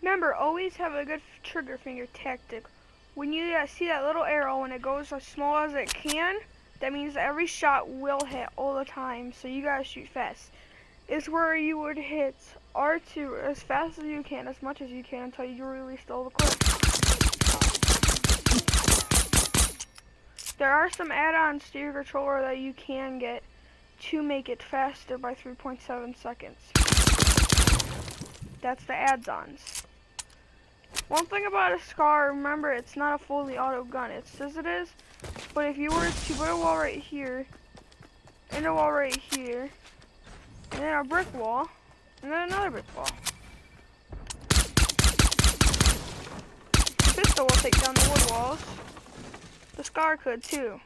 Remember, always have a good trigger finger tactic. When you see that little arrow and it goes as small as it can, that means that every shot will hit all the time, so you gotta shoot fast. It's where you would hit R2 as fast as you can, as much as you can, until you release all the clip. There are some add-ons to your controller that you can get to make it faster by 3.7 seconds. That's the add-ons. One thing about a SCAR, remember, it's not a fully auto gun. It says it is, but if you were to put a wall right here, and a wall right here, and then a brick wall, and then another brick wall, the pistol will take down the wood walls. The SCAR could too,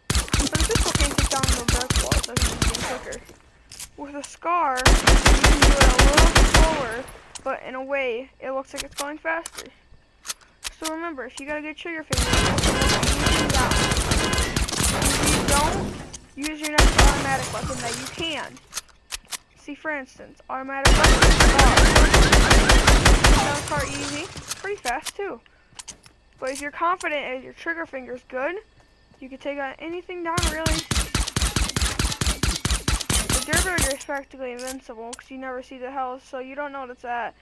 but the pistol can't take down the brick walls. That's getting quicker. With a SCAR, you can do it a little slower, but in a way, it looks like it's going faster. So remember, if you got a good trigger finger, if you don't, use your next automatic weapon that you can. See, for instance, automatic weapon, sounds part easy, pretty fast too. But if you're confident and your trigger finger's good, you can take anything down really. The Durburger is practically invincible because you never see the health, so you don't know what it's at.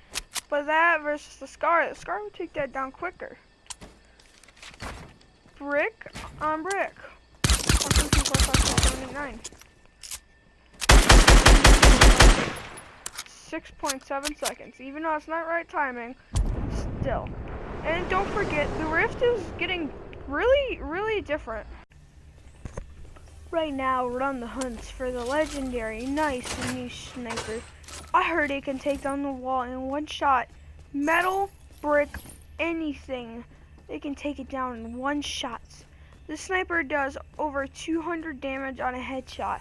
But that versus the SCAR would take that down quicker. Brick on brick. 1, 2, 3, 4, 5, 6, 7, 8, 9. 6.7 seconds. Even though it's not right timing, still. And don't forget, the Rift is getting really, really different. Right now, we're on the hunts for the legendary, nice and niche sniper. I heard it can take down the wall in one shot. Metal, brick, anything. It can take it down in one shot. This sniper does over 200 damage on a headshot.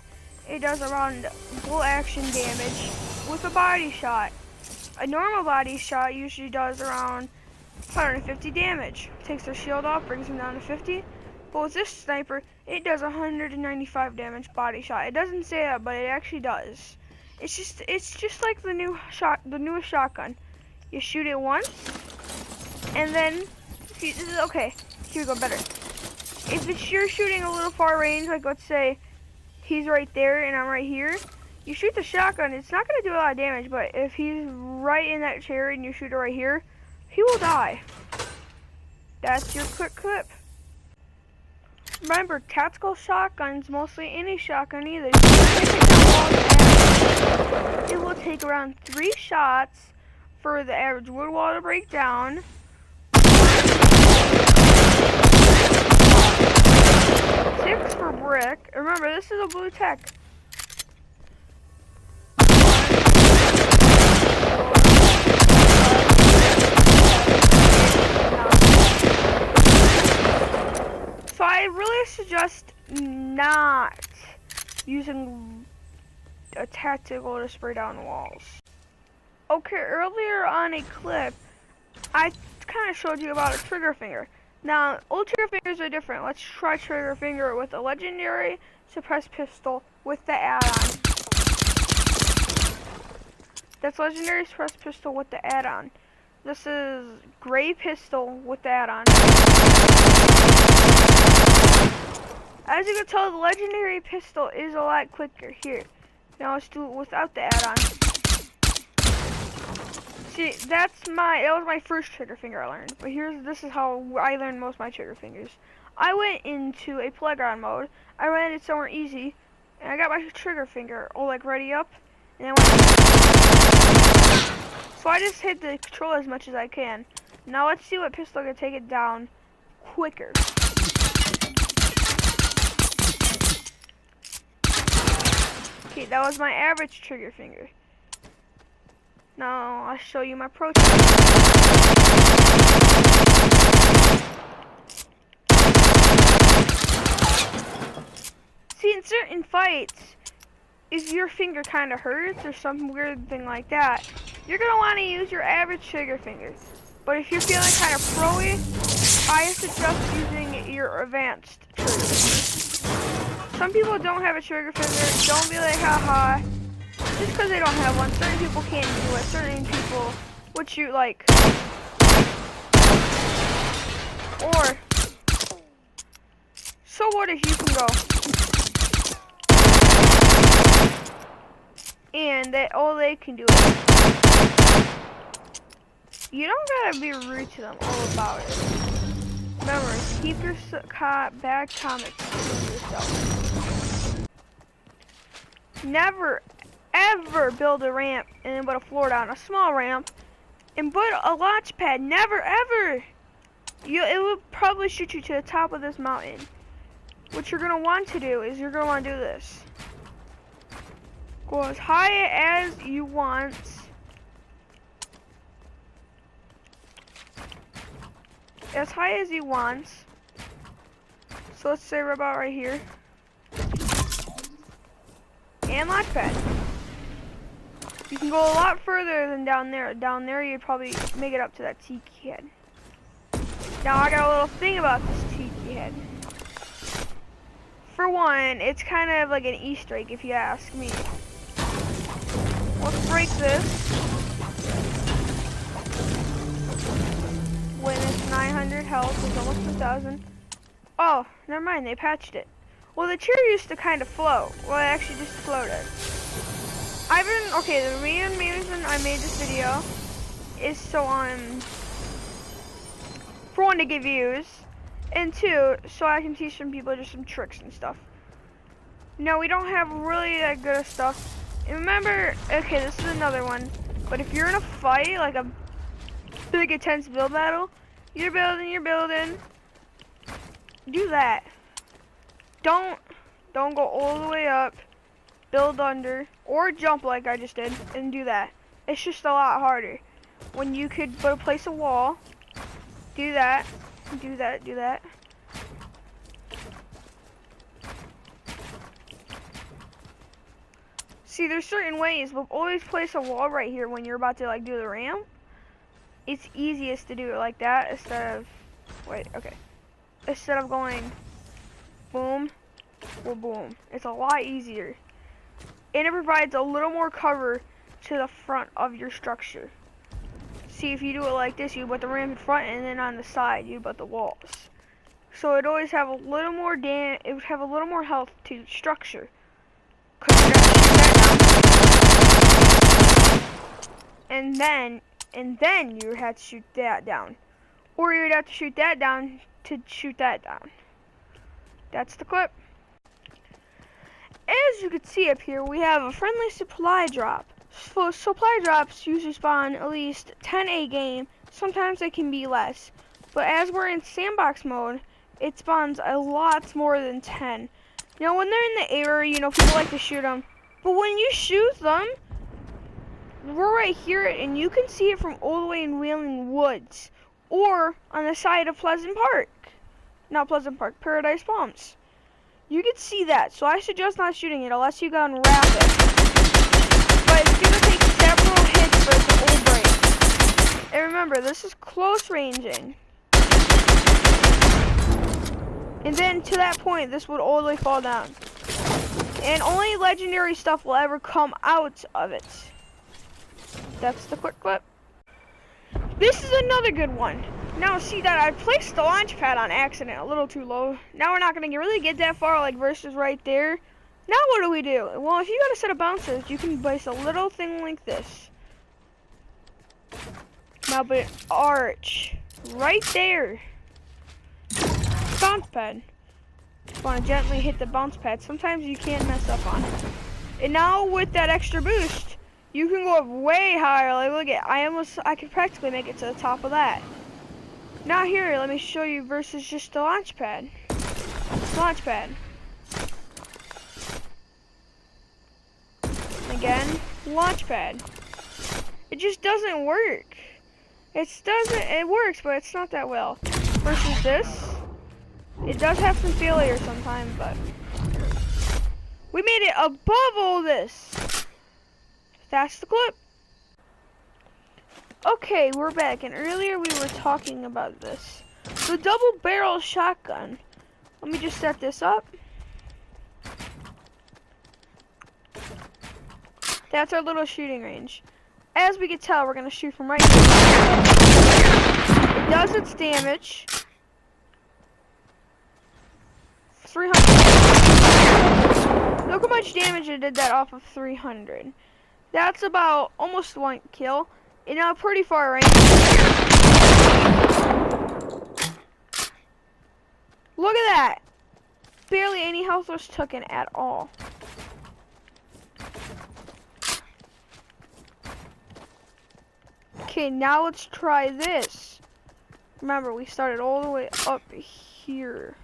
It does around full action damage with a body shot. A normal body shot usually does around 150 damage. Takes their shield off, brings them down to 50. But with this sniper, it does 195 damage body shot. It doesn't say that, but it actually does. It's just like the newest shotgun. You shoot it once, and then okay. Here we go, better. If you're shooting a little far range, like let's say he's right there and I'm right here, you shoot the shotgun. It's not gonna do a lot of damage, but if he's right in that chair and you shoot it right here, he will die. That's your quick clip. Remember, tactical shotguns, mostly any shotgun either, it will take around 3 shots for the average wood wall to break down. 6 for brick. Remember, this is a blue tech. So I really suggest not using a tactical to spray down walls. Okay, earlier on a clip, I kind of showed you about a trigger finger. Now, old trigger fingers are different. Let's try trigger finger with a legendary suppressed pistol with the add-on. That's legendary suppressed pistol with the add-on. This is gray pistol with the add-on. As you can tell, the legendary pistol is a lot quicker. Here, now let's do it without the add-on. See, that was my first trigger finger I learned. But this is how I learned most of my trigger fingers. I went into a playground mode. I landed somewhere easy, and I got my trigger finger like ready up, and then so I just hit the control as much as I can. Now let's see what pistol can take it down quicker. Okay, that was my average trigger finger. Now I'll show you my pro trigger. See, in certain fights, if your finger kind of hurts or some weird thing like that, you're going to want to use your average trigger finger. But if you're feeling kind of pro-y, I suggest using your advanced trigger. Some people don't have a trigger finger. Don't be like, haha. Just because they don't have one, certain people can't do it. Certain people would shoot like, or, so what if you can go, and they can do it. You don't gotta be rude to them all about it. Remember, keep your bad comments to yourself. Never, ever build a ramp and then put a floor down, a small ramp, and put a launch pad. Never, ever. It will probably shoot you to the top of this mountain. What you're gonna want to do is you're gonna want to do this. Go as high as you want. As high as you want. So let's say we're about right here. And launch pad. You can go a lot further than down there. Down there you'd probably make it up to that tiki head. Now I got a little thing about this tiki head. For one, it's kind of like an Easter egg if you ask me. Let's break this. When it's 900 health, it's almost 1,000. Oh, never mind, they patched it. Well, the chair used to kind of float. Well, it actually just floated. Okay, the main reason I made this video is so for one, to get views, and two, so I can teach some people just some tricks and stuff. No, we don't have really that good of stuff. And remember, okay, this is another one, but if you're in a fight, like a big intense build battle, you're building, do that. Don't go all the way up, build under, or jump like I just did, and do that. It's just a lot harder. When you could place a wall, do that, do that. See, there's certain ways, but always place a wall right here when you're about to like do the ramp. It's easiest to do it like that instead of, instead of going boom or boom. It's a lot easier. And it provides a little more cover to the front of your structure. See, if you do it like this, you put the ramp in front, and then on the side, you put the walls. So it always have a little more it would have a little more health to structure. And then you would have to shoot that down. Or you would have to shoot that down to shoot that down. That's the clip. As you can see up here, we have a friendly supply drop. So supply drops usually spawn at least 10 a game. Sometimes they can be less. But as we're in sandbox mode, it spawns a lot more than 10. Now when they're in the air, people like to shoot them. But when you shoot them, we're right here, and you can see it from all the way in Wailing Woods, or on the side of Pleasant Park. Not Pleasant Park, Paradise Palms. You can see that, so I suggest not shooting it unless you go on rapid. But it's gonna take several hits for it to all break. And remember, this is close ranging. And then to that point, this would all the way fall down. And only legendary stuff will ever come out of it. That's the quick clip. This is another good one. Now see that I placed the launch pad on accident a little too low. Now we're not gonna really get that far, like versus right there. Now what do we do? Well, if you got a set of bouncers, you can place a little thing like this. Now put an arch right there. Bounce pad. Just want to gently hit the bounce pad. Sometimes you can't mess up on it. And now with that extra boost, you can go up way higher. Like look at, I can practically make it to the top of that. Now here, let me show you versus just the launch pad. Launch pad. Again, launch pad. It just doesn't work. It works, but it's not that well. Versus this, it does have some failure sometimes, but we made it above all this. That's the clip. Okay, we're back, and earlier we were talking about this. The double barrel shotgun. Let me just set this up. That's our little shooting range. As we can tell, we're gonna shoot from right here. It does its damage. 300. Look how much damage it did that off of 300. That's about almost 1 kill. In a pretty far range. Look at that. Barely any health was taken at all. Okay, now let's try this. Remember, we started all the way up here.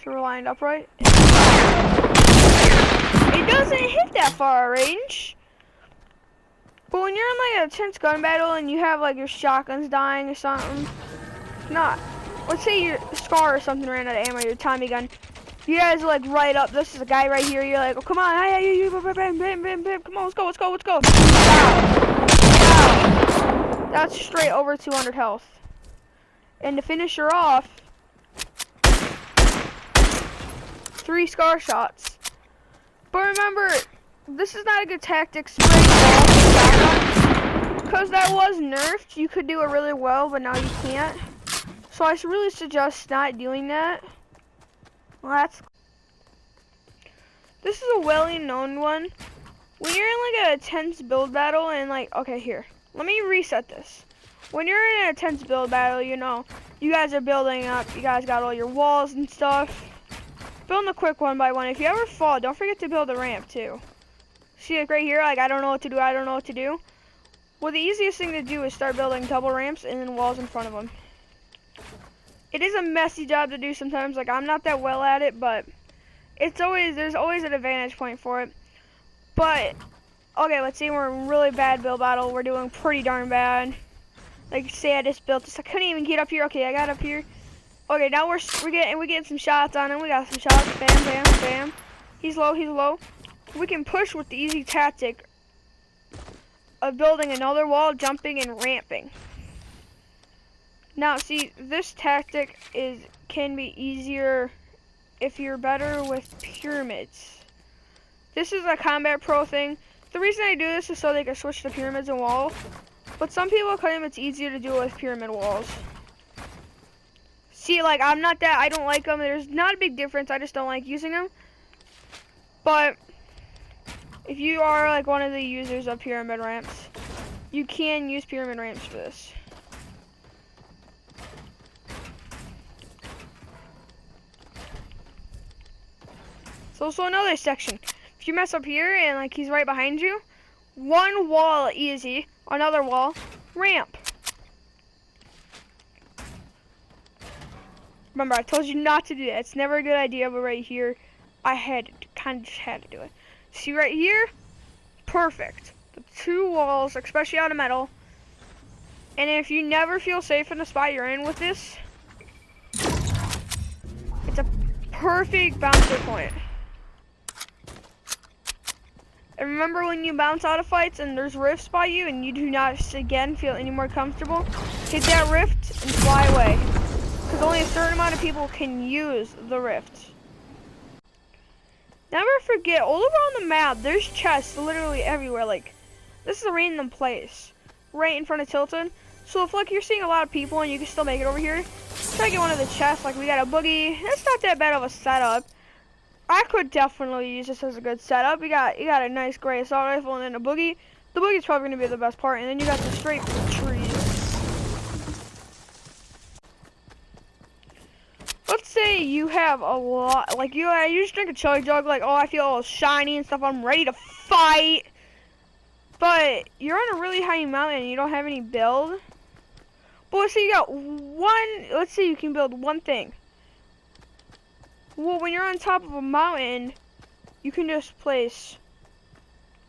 So we're lined up right. It doesn't hit that far range. But when you're in like a intense gun battle and you have like your shotguns dying or something, it's not. Let's say your SCAR or something ran out of ammo, your Tommy gun. You guys are like right up. This is a guy right here. You're like, oh come on, hey, bam, bam, bam, bam. Come on, let's go, let's go, let's go. Wow. Wow. That's straight over 200 health. And to finish her off, 3 SCAR shots. But remember, this is not a good tactic. Spray because that was nerfed. You could do it really well, but now you can't. So I really suggest not doing that. Well, this is a well-known one. When you're in like a intense build battle and like, okay, here, let me reset this. When you're in an intense build battle, you know, you guys are building up. You guys got all your walls and stuff. Building a quick one by one. If you ever fall, don't forget to build a ramp too. See, like right here, like I don't know what to do. I don't know what to do. Well, the easiest thing to do is start building double ramps and then walls in front of them. It is a messy job to do sometimes. Like I'm not that well at it, but there's always an advantage point for it. But okay, let's say we're in a really bad build battle. We're doing pretty darn bad. Like say I just built this. I couldn't even get up here. Okay, I got up here. Okay, now we're getting some shots on him. We got some shots. Bam, bam, bam. He's low. He's low. We can push with the easy tactic of building another wall, jumping and ramping. Now, see, this tactic can be easier if you're better with pyramids. This is a combat pro thing. The reason I do this is so they can switch to pyramids and walls. But some people claim it's easier to do it with pyramid walls. See, like, I don't like them. There's not a big difference. I just don't like using them. But if you are like one of the users of pyramid ramps, you can use pyramid ramps for this. So another section. If you mess up here and like he's right behind you, one wall easy, another wall, ramp. Remember, I told you not to do that. It's never a good idea, but right here, I kind of just had to do it. See right here? Perfect. The 2 walls, especially out of metal. And if you never feel safe in the spot you're in with this, it's a perfect bouncer point. And remember when you bounce out of fights and there's rifts by you and you do not, again, feel any more comfortable, hit that rift and fly away. Because only a certain amount of people can use the rift. Never forget, all around the map, there's chests literally everywhere. Like, this is a random place, right in front of Tilton. So if like you're seeing a lot of people and you can still make it over here, try to get one of the chests. Like we got a boogie. That's not that bad of a setup. I could definitely use this as a good setup. You got a nice gray assault rifle and then a boogie. The boogie's probably gonna be the best part, and then you got the straight trees. Let's say you have a lot, like you just drink a chili jug, like, oh, I feel all shiny and stuff, I'm ready to fight. But you're on a really high mountain and you don't have any build. But let's say you got let's say you can build one thing. Well, when you're on top of a mountain, you can just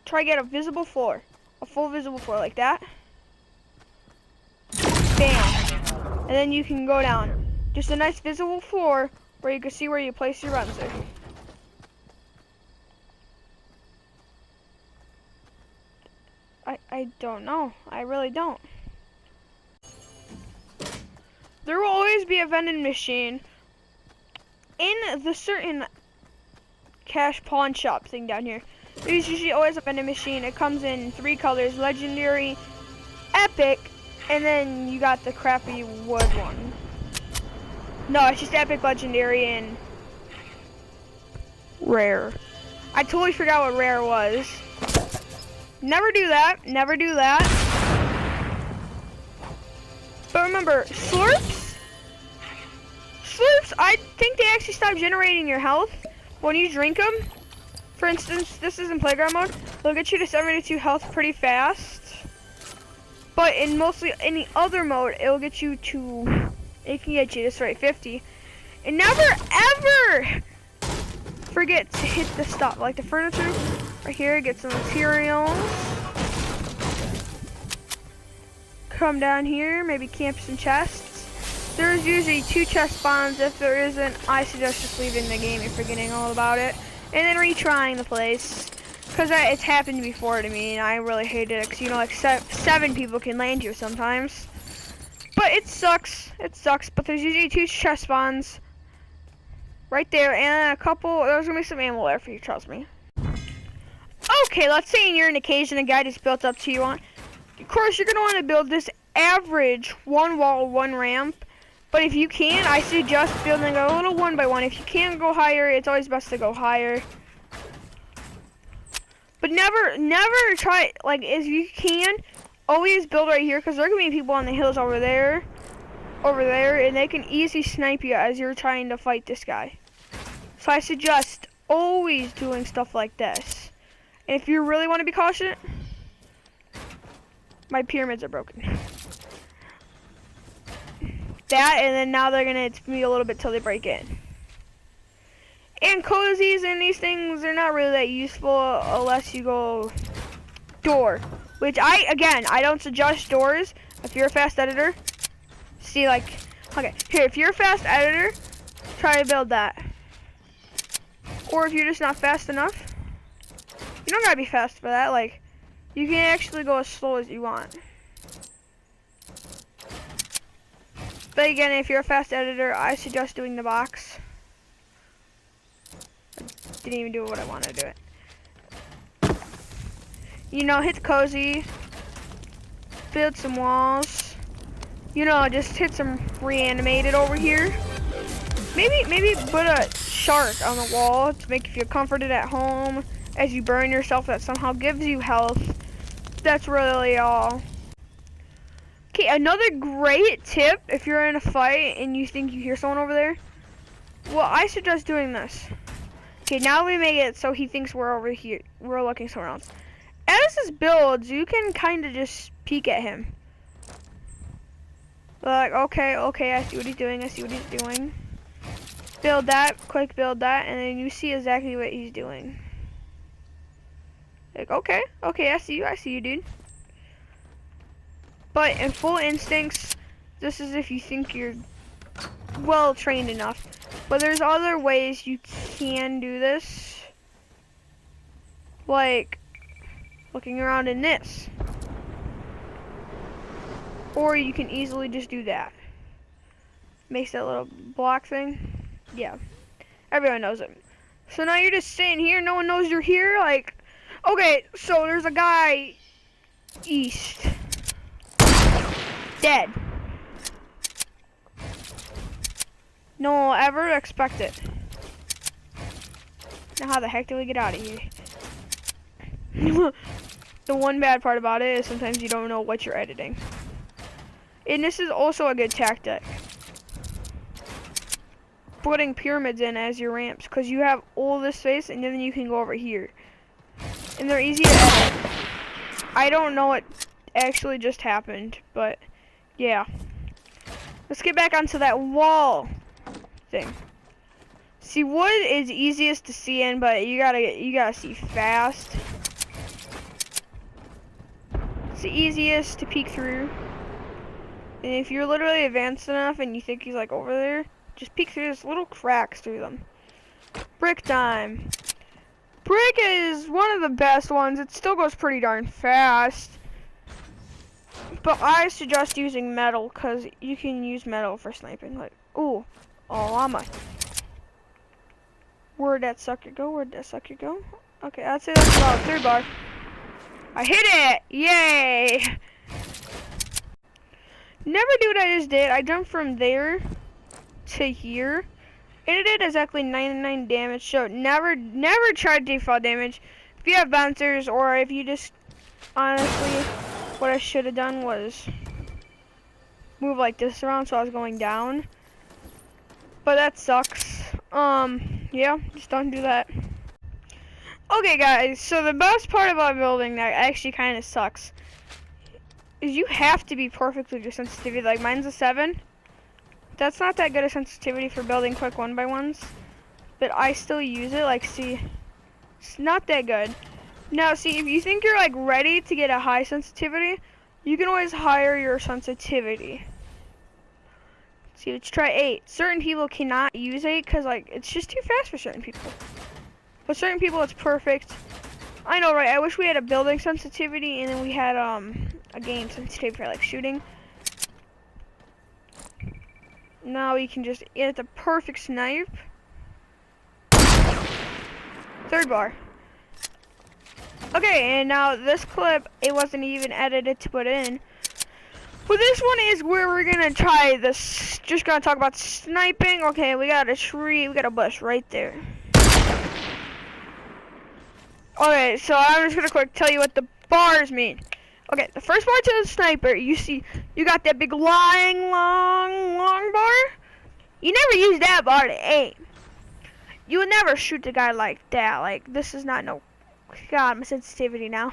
try to get a visible floor. A full visible floor like that. Bam. And then you can go down. Just a nice visible floor where you can see where you place your bouncer. I don't know. I really don't. There will always be a vending machine in the certain cash pawn shop thing down here. There's usually always a vending machine. It comes in 3 colors: legendary, epic, and then you got the crappy wood one. No, it's just epic, legendary, and rare. I totally forgot what rare was. Never do that. Never do that. But remember, slurps, I think they actually stop generating your health when you drink them. For instance, this is in playground mode. They'll get you to 72 health pretty fast. But in mostly any other mode, it can get you to 50. And never ever forget to hit the stop, like the furniture right here, get some materials. Come down here, maybe camp some chests. There's usually 2 chest spawns. If there isn't, I suggest just leaving the game and forgetting all about it. And then retrying the place. Because it's happened before to me, and I really hated it. Because, you know, like 7 people can land here sometimes. But it sucks. It sucks. But there's usually 2 chest spawns right there. And a couple, there's going to be some ammo there for you, trust me. Okay, let's say you're in a cage and a guy just built up to you on. Of course, you're going to want to build this average 1 wall, 1 ramp. But if you can, I suggest building a little 1 by 1. If you can't go higher, it's always best to go higher. But never try, like, if you can, always build right here, because there can be people on the hills over there, and they can easily snipe you as you're trying to fight this guy. So I suggest always doing stuff like this. And if you really want to be cautious, my pyramids are broken. That, and then now they're gonna be a little bit till they break in. And cozies and these things are not really that useful unless you go door. Which I don't suggest doors if you're a fast editor. See, like, okay, here, if you're a fast editor, try to build that. Or if you're just not fast enough, you don't gotta be fast for that. Like, you can actually go as slow as you want. But again, if you're a fast editor, I suggest doing the box. I didn't even do what I wanted to do it. You know, hit the cozy, build some walls. You know, just hit some reanimated over here. Maybe put a shark on the wall to make you feel comforted at home as you burn yourself. That somehow gives you health. That's really all. Okay, another great tip if you're in a fight and you think you hear someone over there. Well, I suggest doing this. Okay, now we make it so he thinks we're over here. We're looking somewhere else. As this builds, you can kind of just peek at him. Like, okay, I see what he's doing, Build that, click build that, and then you see exactly what he's doing. Like, okay, I see you, dude. But in full instincts, this is if you think you're well trained enough. But there's other ways you can do this. Like looking around in this. Or you can easily just do that. Makes that little block thing. Yeah. Everyone knows it. So now you're just sitting here, no one knows you're here. Like, okay, so there's a guy east. Dead. No one will ever expect it. Now how the heck do we get out of here? The one bad part about it is sometimes you don't know what you're editing. And this is also a good tactic. Putting pyramids in as your ramps, because you have all this space and then you can go over here. And they're easy to edit. I don't know what actually just happened, but yeah. Let's get back onto that wall thing. See, wood is easiest to see in, but you gotta see fast. It's the easiest to peek through. And if you're literally advanced enough and you think he's like over there, just peek through this little cracks through them. Brick time. Brick is one of the best ones. It still goes pretty darn fast. But I suggest using metal, because you can use metal for sniping. Like, ooh, oh, llama. Where'd that sucker go? Okay, I'd say that's about third bar. I hit it! Yay! Never do what I just did. I jumped from there to here, and it did exactly 99 damage. So never try to default damage. If you have bouncers, or if you just honestly, what I should have done was move like this around so I was going down. But that sucks. Yeah, just don't do that. Okay, guys. So the best part about building that actually kind of sucks is you have to be perfect with your sensitivity. Like mine's a 7. That's not that good a sensitivity for building quick 1x1s, but I still use it. Like, see, it's not that good. Now, see, if you think you're like ready to get a high sensitivity, you can always higher your sensitivity. See, let's try 8. Certain people cannot use 8 because like it's just too fast for certain people. But certain people, it's perfect. I know, right? I wish we had a building sensitivity and then we had a game sensitivity for like shooting. Now we can just get the perfect snipe. Third bar. Okay, and now this clip, it wasn't even edited to put in. But this one is where we're gonna try this. Just gonna talk about sniping. Okay, we got a tree, we got a bush right there. Okay, so I'm just gonna quick tell you what the bars mean. Okay, the first bar to the sniper, you see, you got that big long bar. You never use that bar to aim. You would never shoot the guy like that. Like, this is not no, God, my sensitivity now.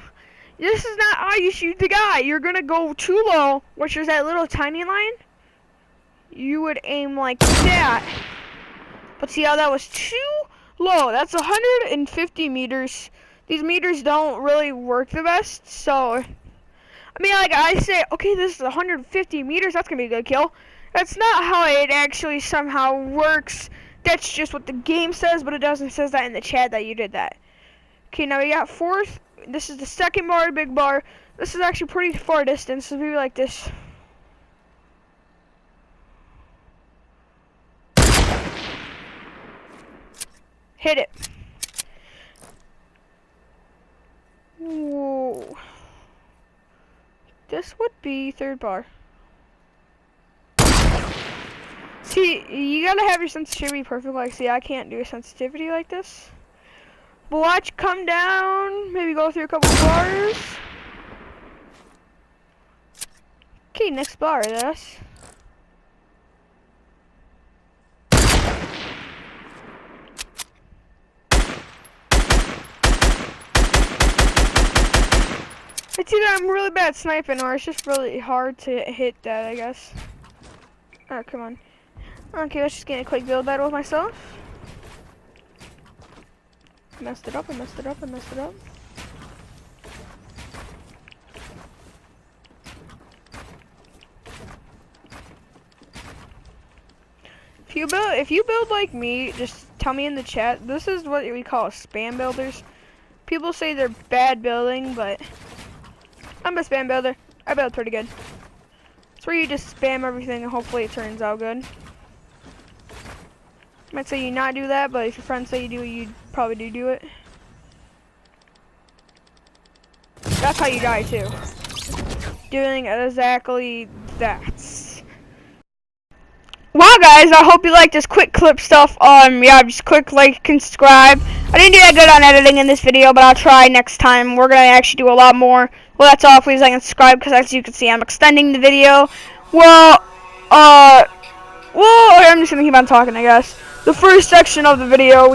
This is not how you shoot the guy. You're gonna go too low, which is that little tiny line. You would aim like that. But see how that was too low? That's 150 meters. These meters don't really work the best, so I mean, like I say, okay, this is 150 meters. That's gonna be a good kill. That's not how it actually somehow works. That's just what the game says, but it doesn't say that in the chat that you did that. Okay, now we got fourth. This is the second bar, big bar. This is actually pretty far distance, so maybe like this. Hit it. Whoa. This would be third bar. See, you gotta have your sensitivity perfect. Like, see, I can't do a sensitivity like this. But watch, come down, maybe go through a couple bars. Okay, next bar, this. It's either I'm really bad sniping or it's just really hard to hit that, I guess. Oh, come on. Okay, let's just get a quick build battle with myself. I messed it up. If you build like me, just tell me in the chat. This is what we call spam builders. People say they're bad building, but I'm a spam builder. I build pretty good. It's where you just spam everything and hopefully it turns out good. I might say you not do that, but if your friends say you do, you probably do it. That's how you die too. Doing exactly that. Wow, guys, I hope you liked this quick clip stuff. Yeah, just click like and subscribe. I didn't do that good on editing in this video, but I'll try next time. We're gonna actually do a lot more. Well, that's all. Please like and subscribe, because as you can see, I'm extending the video. Well, I'm just gonna keep on talking, I guess. The first section of the video,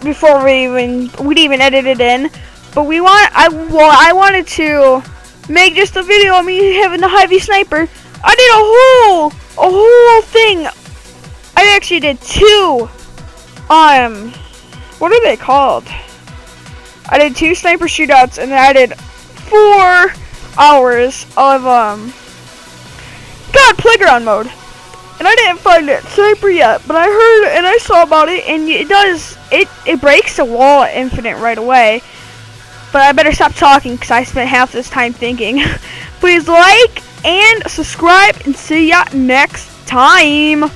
before we'd even edit it in, but I wanted to make just a video of me having the Hy-Vee sniper. I did a whole thing. I actually did 2. What are they called? I did 2 sniper shootouts, and then I did 4 hours of playground mode. And I didn't find that sniper yet, but I heard and I saw about it, and it breaks the wall at infinite right away. But I better stop talking because I spent half this time thinking. Please like and subscribe, and see ya next time.